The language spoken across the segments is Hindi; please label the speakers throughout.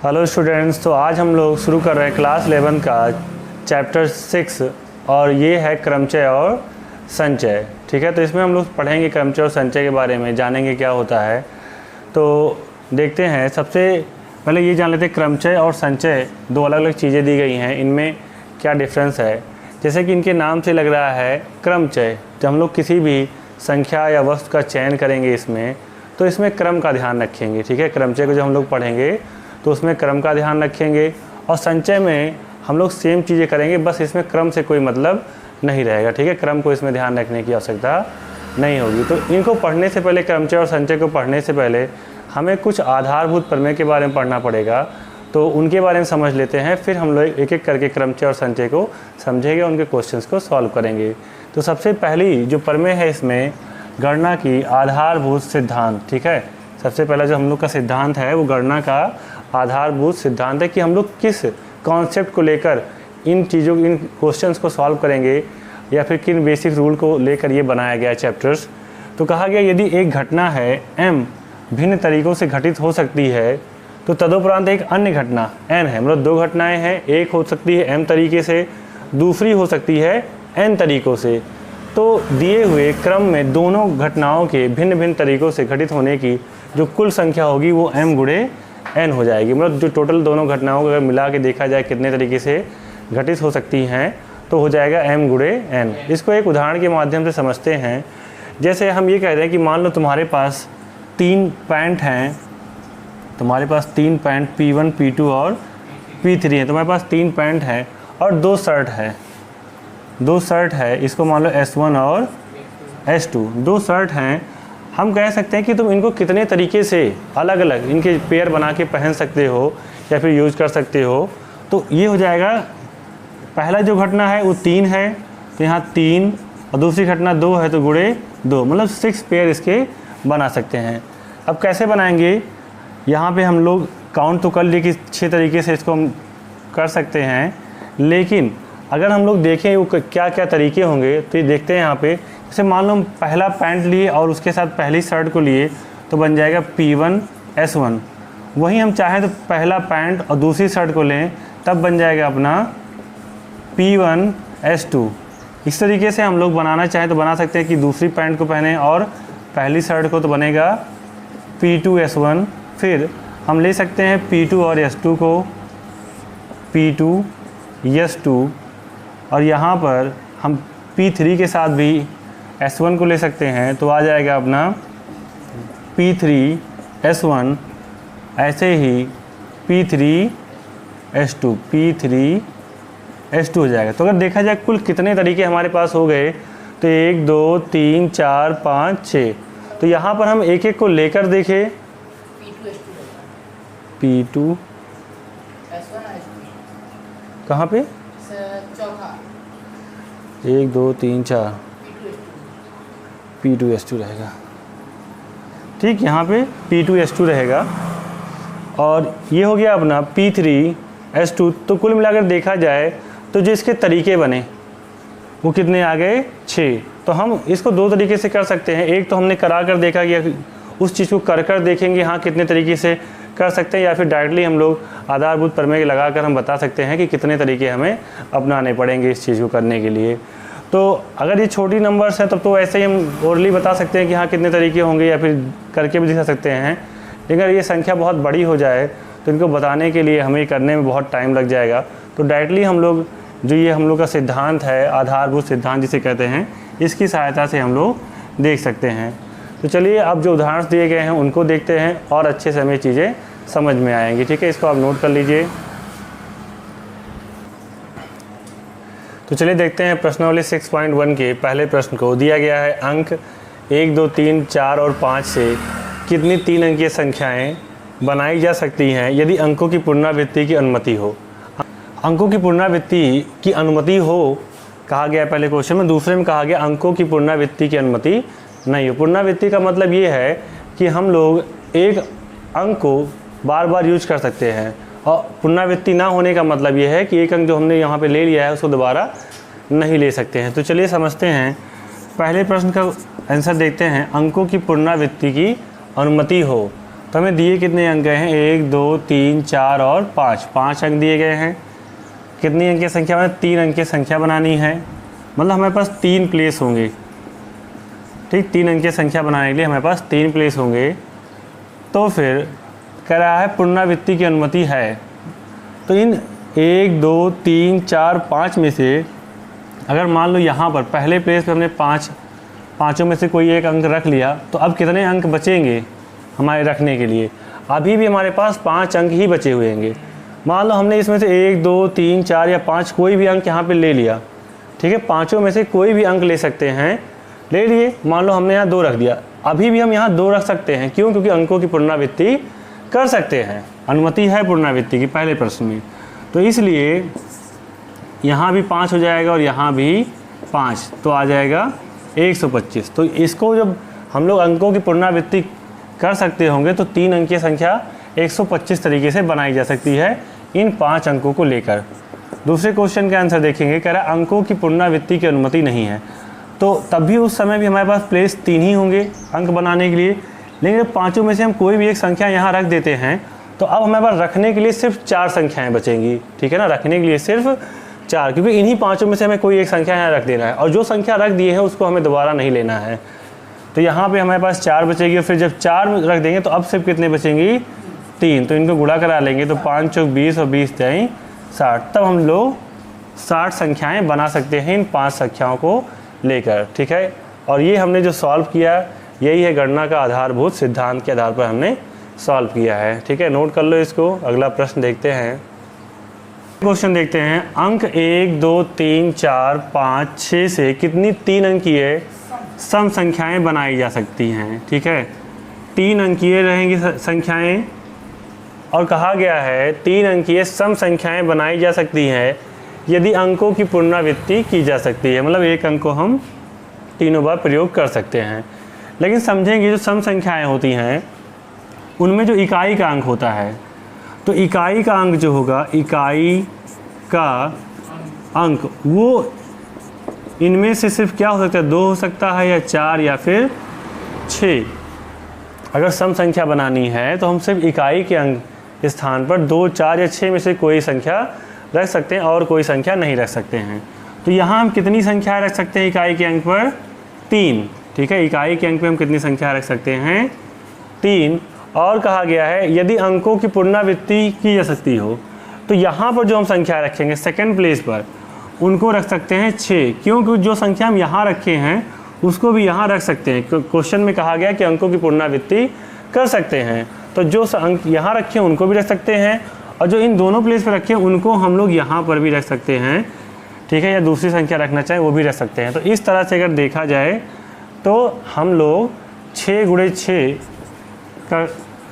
Speaker 1: हेलो स्टूडेंट्स, तो आज हम लोग शुरू कर रहे हैं क्लास 11 का चैप्टर 6 और ये है क्रमचय और संचय। ठीक है, तो इसमें हम लोग पढ़ेंगे क्रमचय और संचय के बारे में, जानेंगे क्या होता है। तो देखते हैं, सबसे पहले ये जान लेते हैं क्रमचय और संचय दो अलग अलग चीज़ें दी गई हैं, इनमें क्या डिफरेंस है। जैसे कि इनके नाम से लग रहा है क्रमचय, जब हम लोग किसी भी संख्या या वस्तु का चयन करेंगे इसमें, तो इसमें क्रम का ध्यान रखेंगे। ठीक है, क्रमचय को जब हम लोग पढ़ेंगे तो उसमें क्रम का ध्यान रखेंगे, और संचय में हम लोग सेम चीज़ें करेंगे, बस इसमें क्रम से कोई मतलब नहीं रहेगा। ठीक है, क्रम को इसमें ध्यान रखने की आवश्यकता नहीं होगी। तो इनको पढ़ने से पहले, क्रमचय और संचय को पढ़ने से पहले हमें कुछ आधारभूत प्रमेय के बारे में पढ़ना पड़ेगा, तो उनके बारे में समझ लेते हैं, फिर हम लोग एक एक करके क्रमचय और संचय को समझेंगे, उनके क्वेश्चंस को सॉल्व करेंगे। तो सबसे पहली जो प्रमेय है इसमें गणना की आधारभूत सिद्धांत। ठीक है, सबसे पहला जो हम लोग का सिद्धांत है वो गणना का आधारभूत सिद्धांत है कि हम लोग किस कॉन्सेप्ट को लेकर इन चीज़ों इन क्वेश्चंस को सॉल्व करेंगे, या फिर किन बेसिक रूल को लेकर ये बनाया गया चैप्टर्स। तो कहा गया यदि एक घटना है m भिन्न तरीक़ों से घटित हो सकती है, तो तदुपरांत एक अन्य घटना n है, मतलब दो घटनाएं हैं, एक हो सकती है m तरीके से, दूसरी हो सकती है n तरीक़ों से। तो दिए हुए क्रम में दोनों घटनाओं के भिन्न भिन्न तरीक़ों से घटित होने की जो कुल संख्या होगी वो m गुणे n हो जाएगी। मतलब जो टोटल दोनों घटनाओं को अगर मिला के देखा जाए कितने तरीके से घटित हो सकती हैं, तो हो जाएगा m गुणे n। इसको एक उदाहरण के माध्यम से समझते हैं। जैसे हम ये कह रहे हैं कि मान लो तुम्हारे पास 3 पैंट हैं, तुम्हारे पास 3 पैंट P1, P2 और P3 हैं। तुम्हारे पास 3 पैंट हैं और 2 शर्ट है, 2 शर्ट है, इसको मान लो S1 और S2, 2 शर्ट हैं। हम कह सकते हैं कि तुम इनको कितने तरीके से अलग अलग इनके पेयर बना के पहन सकते हो या फिर यूज़ कर सकते हो। तो ये हो जाएगा, पहला जो घटना है वो 3 है, तो यहाँ 3, और दूसरी घटना 2 है तो गुणे 2, मतलब 6 पेयर इसके बना सकते हैं। अब कैसे बनाएंगे, यहाँ पे हम लोग काउंट तो कर लिए कि 6 तरीके से इसको हम कर सकते हैं, लेकिन अगर हम लोग देखें वो क्या क्या तरीके होंगे, तो ये देखते हैं यहाँ पे। जैसे मान लो हम पहला पैंट लिए और उसके साथ पहली शर्ट को लिए, तो बन जाएगा P1 S1। वहीं हम चाहें तो पहला पैंट और दूसरी शर्ट को लें, तब बन जाएगा अपना P1 S2। इस तरीके से हम लोग बनाना चाहें तो बना सकते हैं कि दूसरी पैंट को पहने और पहली शर्ट को, तो बनेगा P2 S1। फिर हम ले सकते हैं P2 और S2 को, P2 S2, और यहाँ पर हम P3 के साथ भी S1 को ले सकते हैं, तो आ जाएगा अपना P3 S1। ऐसे ही P3 S2, P3 S2 हो जाएगा। तो अगर देखा जाए कुल कितने तरीके हमारे पास हो गए, तो 1 2 3 4 5 6। तो यहाँ पर हम एक एक को लेकर देखें, P2 कहाँ पे, 1 2 3 4 P2 S2 रहेगा। ठीक, यहाँ पे P2 S2 रहेगा, और ये हो गया अपना P3 S2। तो कुल मिलाकर देखा जाए तो जो इसके तरीके बने वो कितने आ गए, 6। तो हम इसको दो तरीके से कर सकते हैं। एक तो हमने करा कर देखा कि उस चीज़ को कर देखेंगे हाँ कितने तरीके से कर सकते हैं, या फिर डायरेक्टली हम लोग आधारभूत प्रमेय लगाकर हम बता सकते हैं कि कितने तरीके हमें अपनाने पड़ेंगे इस चीज़ को करने के लिए। तो अगर ये छोटी नंबर्स हैं तब तो ऐसे ही हम ओरली बता सकते हैं कि हाँ कितने तरीके होंगे, या फिर करके भी दिखा सकते हैं। लेकिन अगर ये संख्या बहुत बड़ी हो जाए तो इनको बताने के लिए हमें करने में बहुत टाइम लग जाएगा। तो डायरेक्टली हम लोग जो ये हम लोग का सिद्धांत है, आधारभूत सिद्धांत जिसे कहते हैं, इसकी सहायता से हम लोग देख सकते हैं। तो चलिए अब जो उदाहरण दिए गए हैं उनको देखते हैं और अच्छे से हमें चीज़ें समझ में आएंगी। ठीक है, इसको आप नोट कर लीजिए। तो चलिए देखते हैं प्रश्नावली 6.1 के पहले प्रश्न को। दिया गया है अंक 1 2 3 4 और 5 से कितनी 3 अंकीय संख्याएं बनाई जा सकती हैं यदि अंकों की पुनरावृत्ति की अनुमति हो। अंकों की पुनरावृत्ति की अनुमति हो कहा गया पहले क्वेश्चन में, दूसरे में कहा गया अंकों की पुनरावृत्ति की अनुमति नहीं हो। पुनरावृत्ति का मतलब ये है कि हम लोग एक अंक को बार बार यूज कर सकते हैं, और पुनरावृत्ति ना होने का मतलब ये है कि एक अंक जो हमने यहाँ पे ले लिया है उसको दोबारा नहीं ले सकते हैं। तो चलिए समझते हैं, पहले प्रश्न का आंसर देखते हैं। अंकों की पुनरावृत्ति की अनुमति हो, तो हमें दिए कितने अंक गए हैं, 1 2 3 4 और 5, 5 अंक दिए गए हैं। कितनी अंक की संख्या बनानी, 3 अंक की संख्या बनानी है, मतलब हमारे पास 3 प्लेस होंगे। ठीक, 3 अंक की संख्या बनाने के लिए हमारे पास 3 प्लेस होंगे। तो फिर कह रहा है पुनरावृत्ति की अनुमति है, तो इन 1 2 3 4 5 में से अगर मान लो यहाँ पर पहले प्लेस पे हमने पाँचों में से कोई एक अंक रख लिया, तो अब कितने अंक बचेंगे हमारे रखने के लिए? अभी भी हमारे पास 5 अंक ही बचे हुए होंगे। मान लो हमने इसमें से 1 2 3 4 या 5 कोई भी अंक यहाँ पे ले लिया, ठीक है, पाँचों में से कोई भी अंक ले सकते हैं, ले लिए। मान लो हमने यहाँ 2 रख दिया, अभी भी हम यहाँ 2 रख सकते हैं। क्यों? क्योंकि अंकों की पुनरावृत्ति कर सकते हैं, अनुमति है पुनरावृत्ति की पहले प्रश्न में। तो इसलिए यहाँ भी 5 हो जाएगा और यहाँ भी 5, तो आ जाएगा 125। तो इसको जब हम लोग अंकों की पुनरावृत्ति कर सकते होंगे तो 3 अंकीय संख्या 125 तरीके से बनाई जा सकती है इन 5 अंकों को लेकर। दूसरे क्वेश्चन का आंसर देखेंगे, कह रहा है अंकों की पुनरावृत्ति की अनुमति नहीं है। तो तब भी उस समय भी हमारे पास प्लेस 3 ही होंगे अंक बनाने के लिए, लेकिन जब पाँचों में से हम कोई भी एक संख्या यहाँ रख देते हैं तो अब हमारे पास रखने के लिए सिर्फ 4 संख्याएँ बचेंगी। ठीक है ना, रखने के लिए सिर्फ 4, क्योंकि इन्हीं पाँचों में से हमें कोई एक संख्या यहाँ रख देना है और जो संख्या रख दिए है उसको हमें दोबारा नहीं लेना है। तो यहाँ पे हमारे पास 4 बचेगी और फिर जब 4 रख देंगे तो अब सिर्फ कितने बचेंगी, 3। तो इनको गुणा करा लेंगे तो 5 चौक 20 और 20 जाएँ 60। तब हम लोग 60 संख्याएँ बना सकते हैं इन 5 संख्याओं को लेकर। ठीक है, और ये हमने जो सॉल्व किया यही है गणना का आधारभूत सिद्धांत के आधार पर हमने सॉल्व किया है। ठीक है, नोट कर लो इसको। अगला प्रश्न देखते हैं। क्वेश्चन देखते हैं, अंक 1 2 3 4 5 6 से कितनी 3 अंकीय सम संख्याएं बनाई जा सकती हैं? ठीक है, 3 अंकीय रहेंगी संख्याएं और कहा गया है 3 अंकीय सम संख्याएं बनाई जा सकती हैं यदि अंकों की पुनरावृत्ति की जा सकती है। मतलब एक अंक को हम तीनों बार प्रयोग कर सकते हैं। लेकिन समझेंगे जो सम संख्याएं होती हैं उनमें जो इकाई का अंक होता है, तो इकाई का अंक जो होगा, इकाई का अंक वो इनमें से सिर्फ क्या हो सकता है, 2 हो सकता है या 4 या फिर 6। अगर सम संख्या बनानी है तो हम सिर्फ इकाई के अंक स्थान पर 2 4 या 6 में से कोई संख्या रख सकते हैं और कोई संख्या नहीं रख सकते हैं। तो यहाँ हम कितनी संख्या रख सकते हैं इकाई के अंक पर? 3। ठीक है, इकाई के अंक पे हम कितनी संख्या रख सकते हैं? 3। और कहा गया है यदि अंकों की पुनरावृत्ति की जा सकती हो, तो यहाँ पर जो हम संख्या रखेंगे सेकंड प्लेस पर उनको रख सकते हैं 6। क्योंकि जो संख्या हम यहाँ रखे हैं उसको भी यहाँ रख सकते हैं। क्वेश्चन में कहा गया कि अंकों की पुनरावृत्ति कर सकते हैं, तो जो अंक यहाँ रखे हैं उनको भी रख सकते हैं और जो इन दोनों प्लेस पर रखे हैं उनको हम लोग यहाँ पर भी रख सकते हैं। ठीक है, या दूसरी संख्या रखना चाहें वो भी रख सकते हैं। तो इस तरह से अगर देखा जाए तो हम लोग 6 × 6 का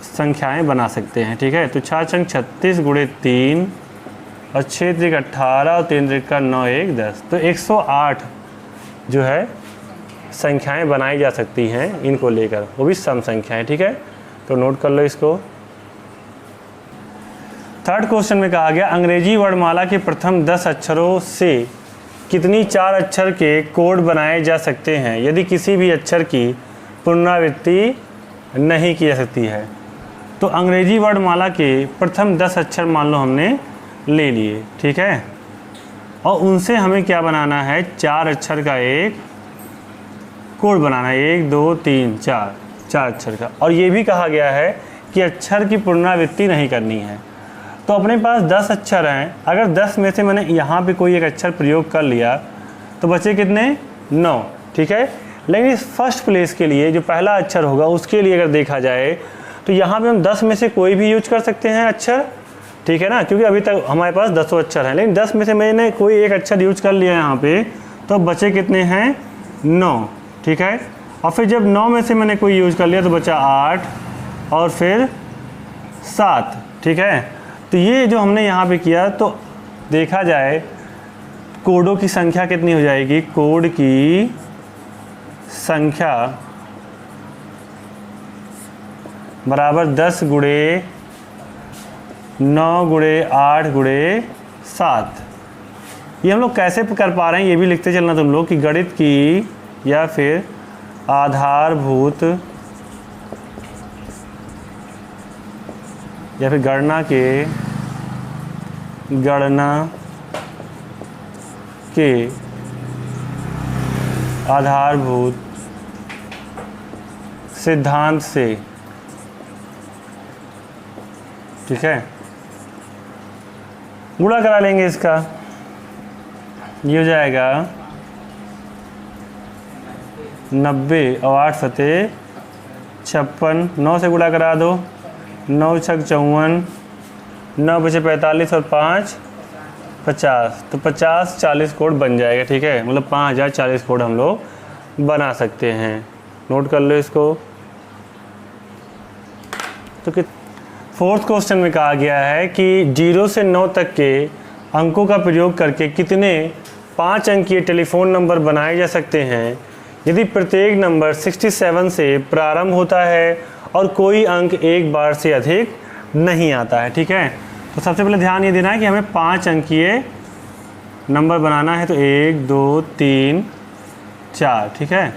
Speaker 1: संख्याएं बना सकते हैं। ठीक है, तो 6 छंग 36 × 3 और 6 त्रिक 18 और 3 त्रिक 9 1 10, तो 108 जो है संख्याएं बनाई जा सकती हैं इनको लेकर, वो भी सम संख्याएं। ठीक है, तो नोट कर लो इसको। थर्ड क्वेश्चन में कहा गया अंग्रेजी वर्णमाला के प्रथम 10 अक्षरों से कितनी 4 अक्षर के कोड बनाए जा सकते हैं यदि किसी भी अक्षर की पुनरावृत्ति नहीं की जा सकती है? तो अंग्रेजी वर्णमाला के प्रथम 10 अक्षर मान लो हमने ले लिए, ठीक है, और उनसे हमें क्या बनाना है, 4 अक्षर का एक कोड बनाना है। 1 2 3 4 अक्षर का। और ये भी कहा गया है कि अक्षर की पुनरावृत्ति नहीं करनी है। तो अपने पास 10 अक्षर हैं, अगर 10 में से मैंने यहाँ पे कोई एक अक्षर प्रयोग कर लिया तो बचे कितने, 9। ठीक है, लेकिन इस फर्स्ट प्लेस के लिए जो पहला अक्षर होगा उसके लिए अगर देखा जाए तो यहाँ पे हम 10 में से कोई भी यूज कर सकते हैं अक्षर। ठीक है ना, क्योंकि अभी तक हमारे पास 10 अक्षर हैं, लेकिन 10 में से मैंने कोई एक अक्षर यूज कर लिया यहाँ पे, तो बचे कितने हैं, 9। ठीक है, और फिर जब 9 में से मैंने कोई यूज कर लिया तो बचा 8 और फिर 7। ठीक है, तो ये जो हमने यहाँ पे किया तो देखा जाए कोडों की संख्या कितनी हो जाएगी, कोड की संख्या बराबर 10 × 9 × 8 × 7। ये हम लोग कैसे कर पा रहे हैं ये भी लिखते चलना तुम लोग कि गणित की या फिर आधारभूत या फिर गणना के आधारभूत सिद्धांत से, ठीक है, गुणा करा लेंगे इसका। ये हो जाएगा 90 और 8 सते 56, 9 से गुणा करा दो, 9 छक 54, 9 बचे 45 और 5 50, तो 50 40 कोड बन जाएगा, ठीक है। मतलब 5040 कोड हम लोग बना सकते हैं। नोट कर लो इसको। तो फोर्थ क्वेश्चन में कहा गया है कि 0 से 9 तक के अंकों का प्रयोग करके कितने 5 अंकीय टेलीफोन नंबर बनाए जा सकते हैं यदि प्रत्येक नंबर 67 से प्रारंभ होता है और कोई अंक एक बार से अधिक नहीं आता है, ठीक है। तो सबसे पहले ध्यान ये देना है कि हमें 5 अंकीय नंबर बनाना है, तो 1 2 3 4, ठीक है।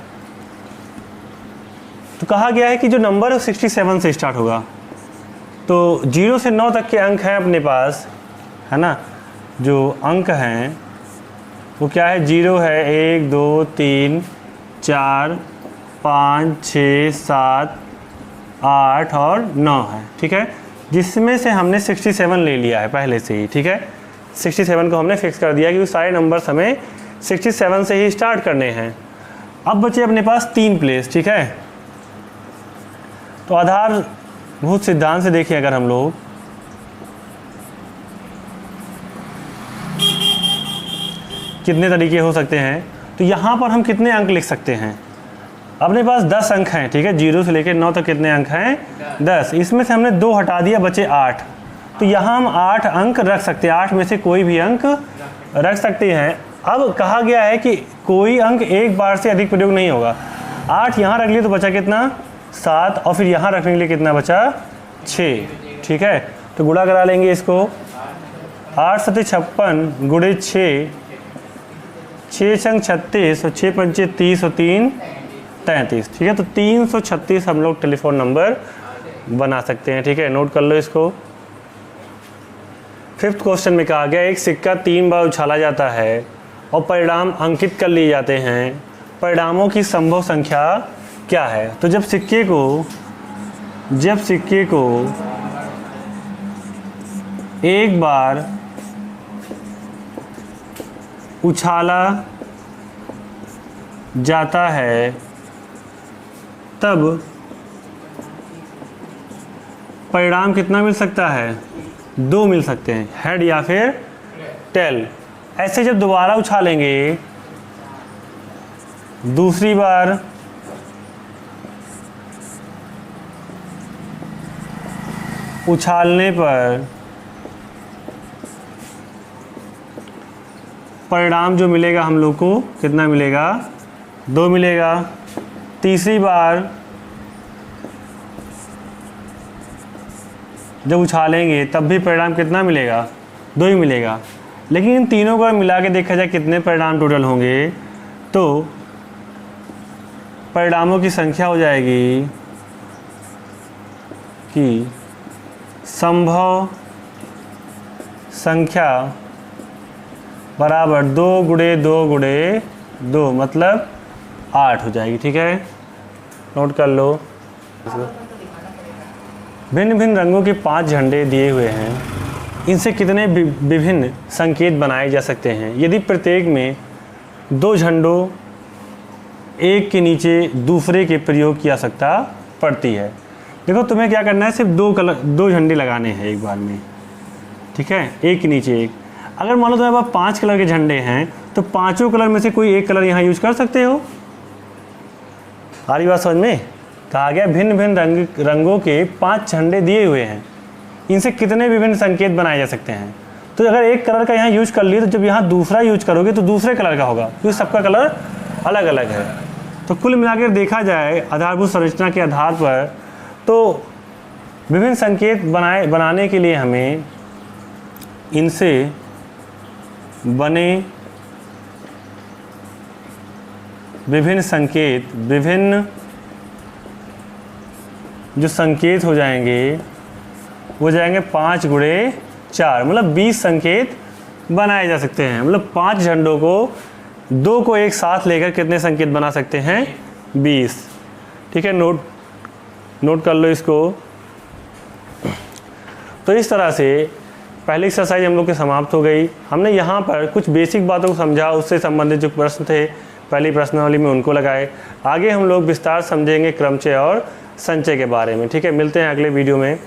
Speaker 1: तो कहा गया है कि जो नंबर है 67 से स्टार्ट होगा, तो 0 से 9 तक के अंक हैं अपने पास, है ना। जो अंक हैं वो क्या है, 0 है, 1 2 3 4 5 6 7 8 और 9 है, ठीक है। जिसमें से हमने 67 ले लिया है पहले से ही, ठीक है। 67 को हमने फिक्स कर दिया क्योंकि सारे नंबर्स हमें 67 से ही स्टार्ट करने हैं। अब बचे अपने पास 3 प्लेस, ठीक है। तो आधारभूत सिद्धांत से देखिए, अगर हम लोग कितने तरीके हो सकते हैं, तो यहाँ पर हम कितने अंक लिख सकते हैं। अपने पास 10 अंक हैं, ठीक है। 0 से लेकर 9 तक कितने अंक हैं, 10। इसमें से हमने 2 हटा दिया, बचे 8। तो यहाँ हम 8 अंक रख सकते हैं, 8 में से कोई भी अंक रख सकते हैं। अब कहा गया है कि कोई अंक एक बार से अधिक प्रयोग नहीं होगा। 8 यहाँ रख लिए तो बचा कितना, 7, और फिर यहाँ रखने के लिए कितना बचा, 6, ठीक है। तो गुणा करा लेंगे इसको। 8 सते 56 गुणे 6, 6 छंग 36 और 6 पंचे 30 और 3 33, ठीक है। तो 336 हम लोग टेलीफोन नंबर बना सकते हैं, ठीक है। नोट कर लो इसको। फिफ्थ क्वेश्चन में कहा गया एक सिक्का 3 बार उछाला जाता है और परिणाम अंकित कर लिए जाते हैं, परिणामों की संभव संख्या क्या है। तो जब सिक्के को एक बार उछाला जाता है तब परिणाम कितना मिल सकता है, 2 मिल सकते हैं, हेड या फिर टेल। ऐसे जब दोबारा उछालेंगे, दूसरी बार उछालने पर परिणाम जो मिलेगा हम लोग को कितना मिलेगा, 2 मिलेगा। तीसरी बार जब उछालेंगे तब भी परिणाम कितना मिलेगा, 2 ही मिलेगा। लेकिन इन तीनों को मिला के देखा जाए कितने परिणाम टोटल होंगे, तो परिणामों की संख्या हो जाएगी कि संभव संख्या बराबर 2 गुणे 2 गुणे 2 मतलब 8 हो जाएगी, ठीक है। नोट कर लो। भिन्न भिन्न रंगों के 5 झंडे दिए हुए हैं, इनसे कितने विभिन्न संकेत बनाए जा सकते हैं यदि प्रत्येक में 2 झंडों एक के नीचे दूसरे के प्रयोग की आवश्यकता पड़ती है। देखो तुम्हें क्या करना है, सिर्फ 2 झंडे लगाने हैं एक बार में, ठीक है, एक के नीचे एक। अगर मान लो तुम्हारे पास 5 कलर के झंडे हैं तो 5 कलर में से कोई एक कलर यहाँ यूज कर सकते हो। आ रही बात समझ में। कहा गया भिन्न भिन्न रंगों के 5 झंडे दिए हुए हैं, इनसे कितने विभिन्न संकेत बनाए जा सकते हैं। तो अगर एक कलर का यहाँ यूज कर लिए तो जब यहाँ दूसरा यूज करोगे तो दूसरे कलर का होगा, क्योंकि सबका कलर अलग अलग है। तो कुल मिलाकर देखा जाए आधारभूत संरचना के आधार पर, तो विभिन्न संकेत बनाने के लिए हमें इनसे बने विभिन्न संकेत, विभिन्न जो संकेत हो जाएंगे वो जाएंगे 5 गुणे 4, मतलब 20 संकेत बनाए जा सकते हैं। मतलब 5 झंडों को 2 को एक साथ लेकर कितने संकेत बना सकते हैं? 20। ठीक है, नोट कर लो इसको। तो इस तरह से पहली एक्सरसाइज हम लोग की समाप्त हो गई। हमने यहाँ पर कुछ बेसिक बातों को समझा, उससे संबंधित जो प्रश्न थे पहली प्रश्नावली में उनको लगाए। आगे हम लोग विस्तार समझेंगे क्रमचय और संचय के बारे में। ठीक है, मिलते हैं अगले वीडियो में।